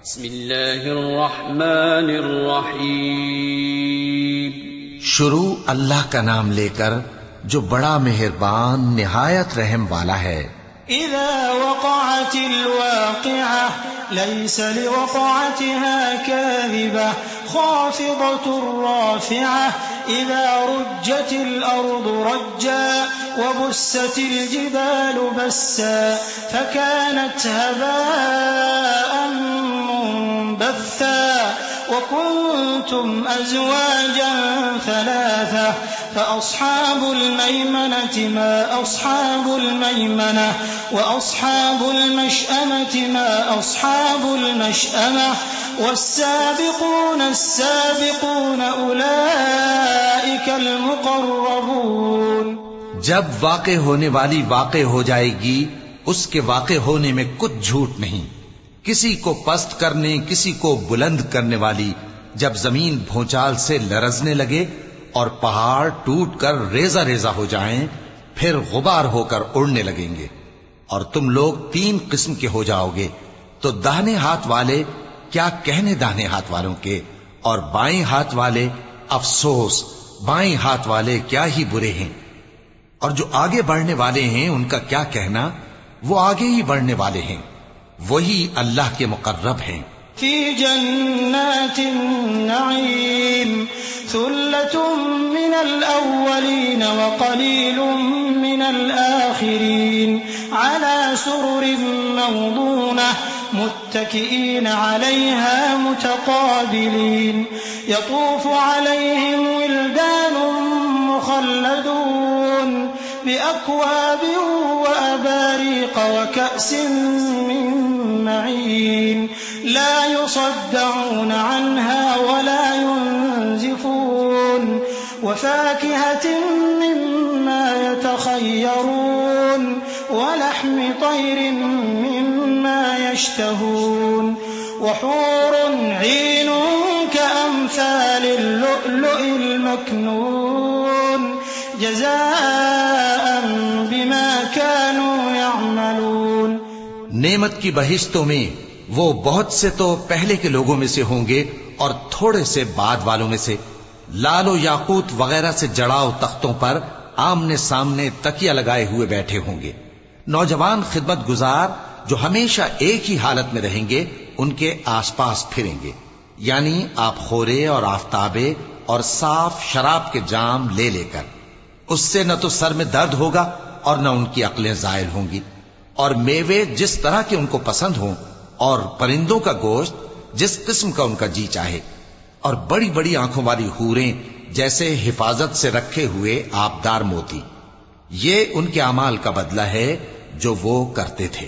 बिस्मिल्लाहिर्रहमानिर्रहीम। शुरू अल्लाह का नाम लेकर जो बड़ा मेहरबान निहायत रहम वाला है। इज़ा वक़अतिल वाक़िअह लैस लिवक़अतिहा काज़िबह ख़ाफ़िदतुर राफ़िअह इज़ा रुज्जतिल अर्दु रज्जा वबुस्सतिल जिबालु बस्सा फकानत हबाअन मुंबत्था वकुंतुम अज़वाजन थलाथा फ़अस्हाबुल मैमनति मा अस्हाबुल मैमनह वअस्हाबुल मशअमति मा अस्हाबुल मशअमह वस्साबिक़ून अस्साबिक़ून उलाइकल मुक़र्रबून। जब वाक़े होने वाली वाक़े हो जाएगी, उसके वाक़े होने में कुछ झूठ नहीं। किसी को पस्त करने, किसी को बुलंद करने वाली जब जमीन भूचाल से लरजने लगे और पहाड़ टूटकर रेजा रेजा हो जाएं, फिर गुबार होकर उड़ने लगेंगे और तुम लोग 3 किस्म के हो जाओगे। तो दाहिने हाथ वाले क्या कहने दाहिने हाथ वालों के, और बाएं हाथ वाले अफसोस बाएं हाथ वाले क्या ही बुरे हैं। और जो आगे बढ़ने वाले हैं उनका क्या कहना, वो आगे ही बढ़ने वाले हैं, वही अल्लाह के मुकर्रब हैं। फी जन्नातिन नईम सुल्लतुम मिनल अव्वलीन व कलीलुम मिनल आखिरीन अला सुरुरिन मौदूनह मुत्तकिईन अलैहा मुतकाबिलीन यतूफु अलैहिम विल्दानुम मुखल्लदून बिअक्वाब व अबारीक़ व कअसिन मिन मईन ला युसद्दऊन अन्हा वला युनज़िफून वफ़ाकिहतिन मिम्मा यतख़य्यरून वलहमि तैरिन मिम्मा यश्तहून वहूरुन ईन कअम्सालिल लुअलुइल मकनून जज़ाअन बिमा कानू यअमलून। नेमत की बहिश्तों में वो बहुत से तो पहले के लोगों में से होंगे और थोड़े से बाद वालों में से। लालो याकूत वगैरह से जड़ाव तख्तों पर आमने सामने तकिया लगाए हुए बैठे होंगे। नौजवान खिदमत गुजार जो हमेशा एक ही हालत में रहेंगे, उनके आसपास फिरेंगे, यानी आप खोरे और आफ्ताबे और साफ शराब के जाम ले लेकर। उससे न तो सर में दर्द होगा और न उनकी अक्लें जायल होंगी, और मेवे जिस तरह के उनको पसंद हों, और परिंदों का गोश्त जिस किस्म का उनका जी चाहे, और बड़ी बड़ी आंखों वाली हूरें जैसे हिफाजत से रखे हुए आबदार मोती। ये उनके अमाल का बदला है जो वो करते थे।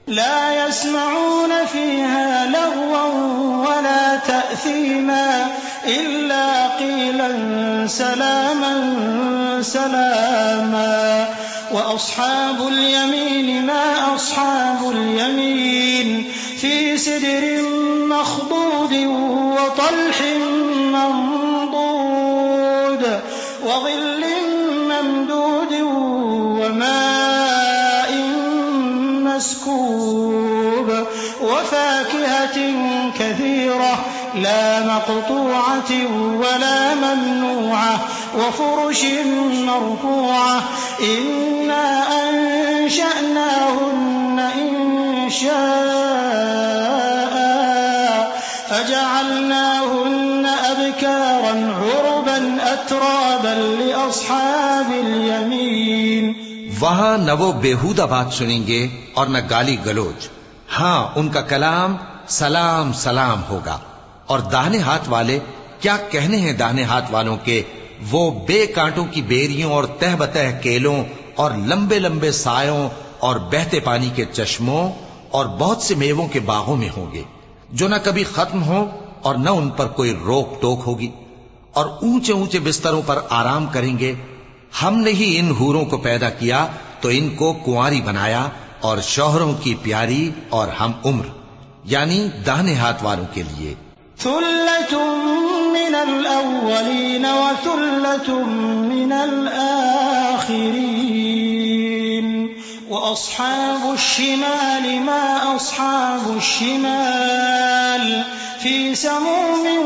ला यस्मऊन फीहा लग़वन वला तअसीमा इल्ला क़ीलन सलामन सलामा व अस्हाबुल यमीन मा अस्हाबुल यमीन फी सिदरिन मख़दूदिन व तल्हिन मंदूद व ज़िल्लिन ममदूदिन व माइन मस्कूब व फ़ाकिहतिन कसीरह ला मक़तूअतिन वला ममनूअह व फ़ुरुशिन मरफ़ूअह इन्ना अंशअनाहुन्न इंशाअ फजअलनाहुन्न अबकारन उरबन अतराबन लिअस्हाबिल यमीन। वहां न वो बेहुदा बात सुनेंगे और न गाली गलोच। हां, उनका कलाम सलाम सलाम होगा। और दाहिने हाथ वाले क्या कहने हैं दाहिने हाथ वालों के, वो बेकांटों की बेरियों और तह बतह केलों और लंबे लंबे सायों और बहते पानी के चश्मों और बहुत से मेवों के बागों में होंगे, जो न कभी खत्म हो और न उन पर कोई रोक टोक होगी। और ऊंचे ऊंचे बिस्तरों पर आराम करेंगे। हमने ही इन हूरों को पैदा किया तो इनको कुंवारी बनाया, और शौहरों की प्यारी और हम उम्र, यानी दाहिने हाथ वालों के लिए। सुल्लतुम मिनल अव्वलीन व सुल्लतुम मिनल आखिरीन व अस्हाबुश शिमाल मा अस्हाबुश शिमाल फी समूमिन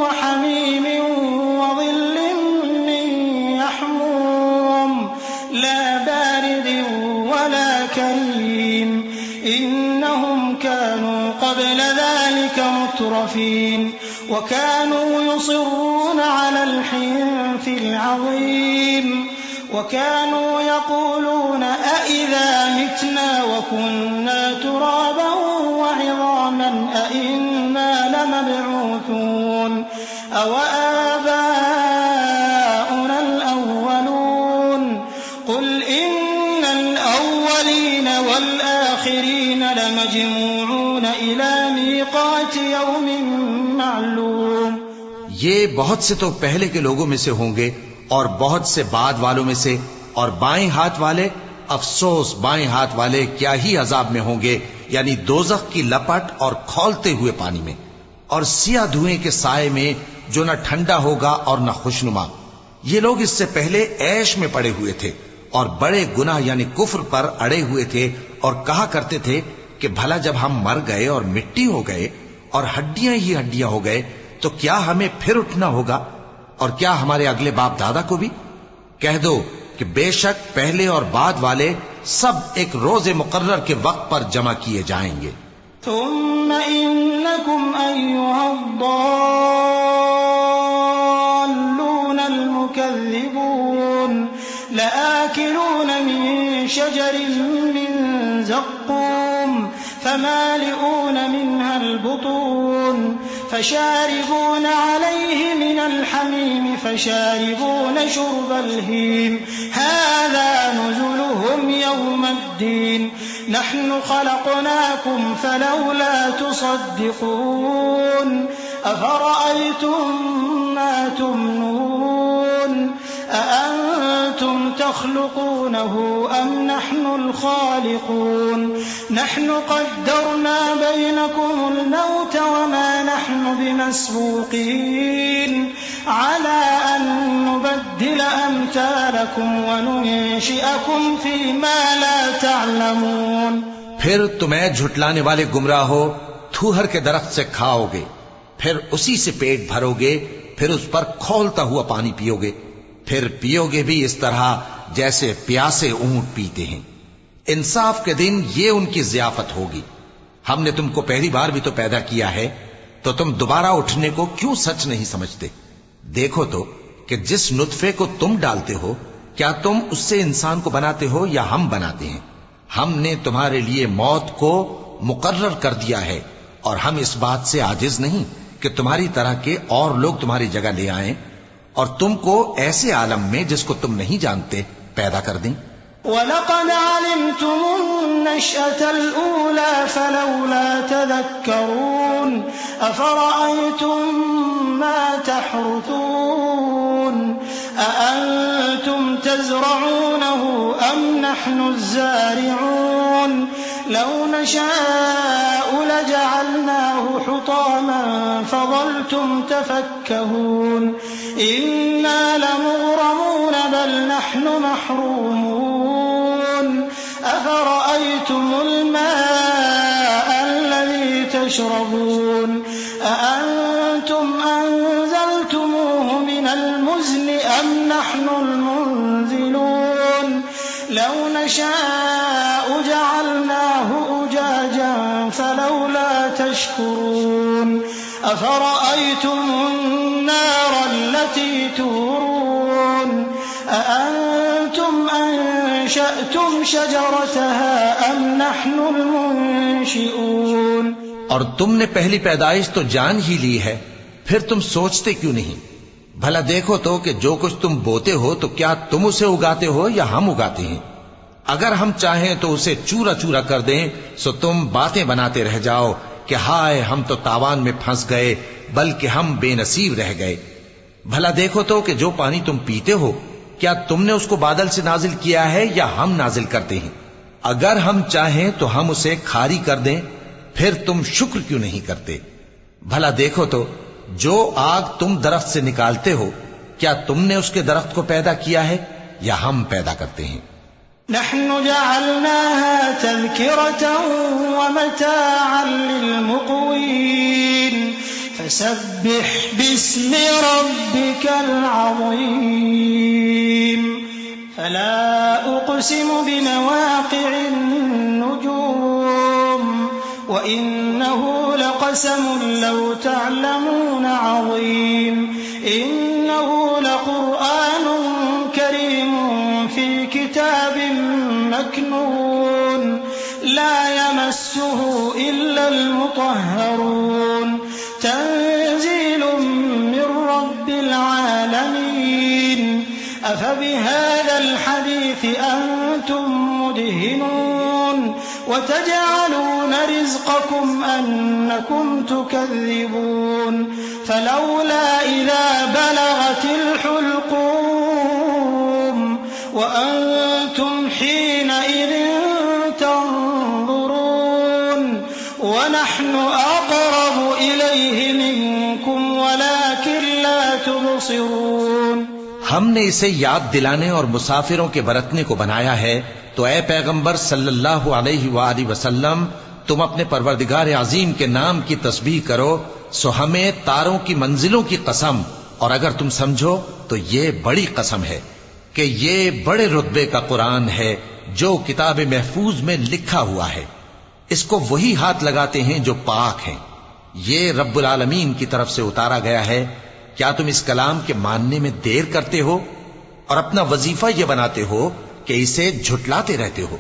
व हमीमिन व ज़िल्लिन मिन यहमूम ला बारिदिन वला करीम इन्नहुम कानू क़ब्ल ज़ालिका मुत्रफीन व कानू युसिर्रूना अलल हिन्थिल अज़ीम وكانوا يقولون أإذا متنا وكنا ترابا وعظاما أإنا لمبعوثون أوآباؤنا الأولون قل إن الأولين والآخرين لمجموعون إلى ميقات يوم معلوم. ये बहुत से तो पहले के लोगों में से होंगे और बहुत से बाद वालों में से, और बाएं हाथ वाले, अफसोस बाएं हाथ वाले क्या ही अजाब में होंगे, यानी दोजख की लपट और खौलते हुए पानी में, और सिया धुएं के साए में जो न ठंडा होगा और न खुशनुमा. ये लोग इससे पहले ऐश में पड़े हुए थे और बड़े गुनाह यानी कुफ्र पर अड़े हुए थे, और कहा करते थे कि भला जब हम मर गए और मिट्टी हो गए और हड्डियां ही हड्डियां हो गए तो क्या हमें फिर उठना होगा, और क्या हमारे अगले बाप दादा को भी? कह दो कि बेशक पहले और बाद वाले सब एक रोजे मुकर्रर के वक्त पर जमा किए जाएंगे. थुम्मा इन्नकुम अय्युहद्दाल्लूनल मुकज़्ज़िबून लआकिलून मिन शजरिन मिन ज़क़्क़ूम फमालिऊन मिनहल बुतून فشاربون عليه من الحميم فشاربون شرب الهيم هذا نزلهم يوم الدين نحن خلقناكم فلولا تصدقون أفرأيتم ما تمنون أأنتم تخلقونه أم نحن الخالقون نحن قدرنا بينكم الموت وما نحن بمسبوقين على أن نبدل أمثالكم وننشئكم فيما لا تعلمون. फिर तुम्हें झुटलाने वाले गुमराह हो थूहर के दरख्त से खाओगे, फिर उसी से पेट भरोगे, फिर उस पर खौलता हुआ पानी पियोगे, फिर पियोगे भी इस तरह जैसे प्यासे ऊंट पीते हैं. इंसाफ के दिन ये उनकी ज़ियाफत होगी. हमने तुमको पहली बार भी तो पैदा किया है, तो तुम दोबारा उठने को क्यों सच नहीं समझते? देखो तो कि जिस नुत्फे को तुम डालते हो क्या तुम उससे इंसान को बनाते हो या हम बनाते हैं? हमने तुम्हारे लिए मौत को मुकर्रर कर दिया है, और हम इस बात से आजिज नहीं कि तुम्हारी तरह के और लोग तुम्हारी जगह ले आएं और तुमको ऐसे आलम में जिसको तुम नहीं जानते पैदा कर दें. वलक़द अलिमतुमुन नश्अतल ऊला फलौला तज़क्करून अफ़रअयतुम मा तहरुथून अअंतुम तज़रऊनहु अम नहनुज़ ज़ारिऊन लौ नशाअु लजअलनाहु हुतामन फज़ल्तुम तफक्कहून इन्ना लमुग़रमून बल नहनु महरूमून अफ़रअयतुमुल माअ अल्लज़ी तशरबून अअंतुम अनज़लतमूहु मिनल मुज़्नि अम नहनुल मुनज़िलून लौ नशाअु जअलनाहु उजाजन फलौला तशकुरून अफ़रअयतुमुन नार التي تورون أأنتم أنشأتم شجرتها أم نحن المنشئون. और तुमने पहली पैदाइश तो जान ही ली है, फिर तुम सोचते क्यों नहीं? भला देखो तो कि जो कुछ तुम बोते हो तो क्या तुम उसे उगाते हो या हम उगाते हैं? अगर हम चाहें तो उसे चूरा चूरा कर दें, सो तुम बातें बनाते रह जाओ कि हाय हम तो तावान में फंस गए, बल्कि हम बेनसीब रह गए. भला देखो तो कि जो पानी तुम पीते हो क्या तुमने उसको बादल से नाजिल किया है या हम नाजिल करते हैं? अगर हम चाहें तो हम उसे खारी कर दें, फिर तुम शुक्र क्यों नहीं करते? भला देखो तो जो आग तुम दरख्त से निकालते हो क्या तुमने उसके दरख्त को पैदा किया है या हम पैदा करते हैं? नहनु जअलनाहा तज़किरतन व मताअन लिलमुक़वीन फसब्बिह बिस्मि रब्बिकल अज़ीम फला उक़सिमु बिमवाक़िअन नुजूम व इन्नहु लक़समुन लौ तअलमून अज़ीम इन्नहु लक़ुरआनुन करीमुन फ़ी किताबिन मकनून ला यमस्सुहु इल्लल मुतहहरून तंज़ीलुम मिर रब्बिल आलमीन अफ़बिहाज़ल हदीस अंतुम मुदहिनून वतजअलून रिज़्क़कुम अन्नकुम तुकज़्ज़िबून फलौला इज़ा बलगतिल हुल्क़ूम वअंतुम हीनइज़िन तंज़ुरून वनहनु अक़रबु इलैहि मिनकुम वलाकिन ला तुबसिरून। हमने इसे याद दिलाने और मुसाफिरों के बरतने को बनाया है, तो ए पैगंबर सल्लल्लाहु अलैहि वसल्लम तुम अपने परवरदिगार अजीम के नाम की तस्बीह करो, सो हमें तारों की मंजिलों की कसम, और अगर तुम समझो तो ये बड़ी कसम है कि ये बड़े रुतबे का कुरान है जो किताब महफूज में लिखा हुआ है। इसको वही हाथ लगाते हैं जो पाक हैं। ये रब्बुल आलमीन की तरफ से उतारा गया है। क्या तुम इस कलाम के मानने में देर करते हो और अपना वजीफा यह बनाते हो कि इसे झुटलाते रहते हो?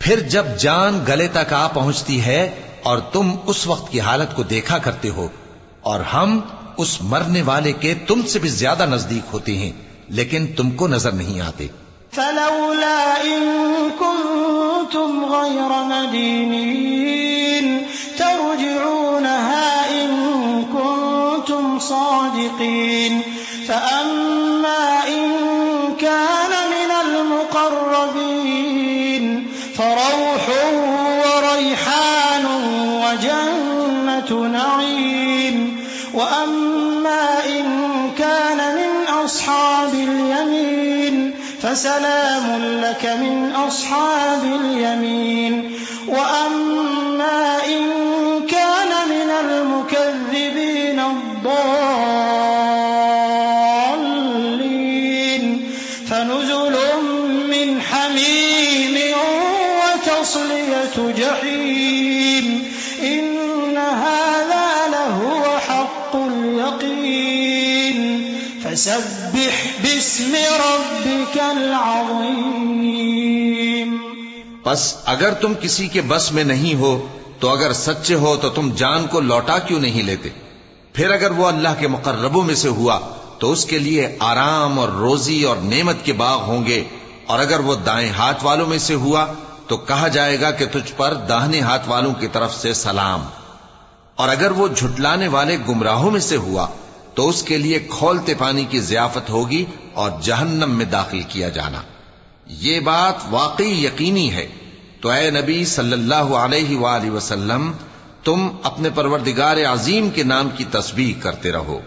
फिर जब जान गले तक आ पहुंचती है और तुम उस वक्त की हालत को देखा करते हो, और हम उस मरने वाले के तुमसे भी ज्यादा नजदीक होते हैं, लेकिन तुमको नजर नहीं आते। फलौला इन कुंतुम गैर मदीनीन तर्जिऊनहा इन कुंतुम सादिकीन फअम्मा इन कान मिनल मुक़र्रबीन फरौहुन व रैहानुन व जन्नतु नईम व अम्मा इन कान मिन अस्हाबिल यमीन फसलामुन लक मिन अस्हाबिल यमीन व अम्मा इन कान मिनल मुकज़्ज़िबीन अद्दाल्लीन फनुज़ुलुम मिन हमीम व तस्लियतु जहीम इन्न हाज़ा लहुव हक़्क़ुल यक़ीन फसब्बिह बिस्मि रब्बिकल अज़ीम। बस अगर तुम किसी के बस में नहीं हो, तो अगर सच्चे हो तो तुम जान को लौटा क्यों नहीं लेते? फिर अगर वो अल्लाह के मुकर्रबों में से हुआ तो उसके लिए आराम और रोजी और नेमत के बाग होंगे, और अगर वो दाएं हाथ वालों में से हुआ तो कहा जाएगा कि तुझ पर दाहिने हाथ वालों की तरफ से सलाम, और अगर वो झुटलाने वाले गुमराहों में से हुआ तो उसके लिए खौलते पानी की ज़ियाफत होगी और जहन्नम में दाखिल किया जाना। ये बात वाकई यकीनी है। तो ऐ नबी सल्लल्लाहु अलैहि वसल्लम तुम अपने परवरदिगार अजीम के नाम की तस्बीह करते रहो।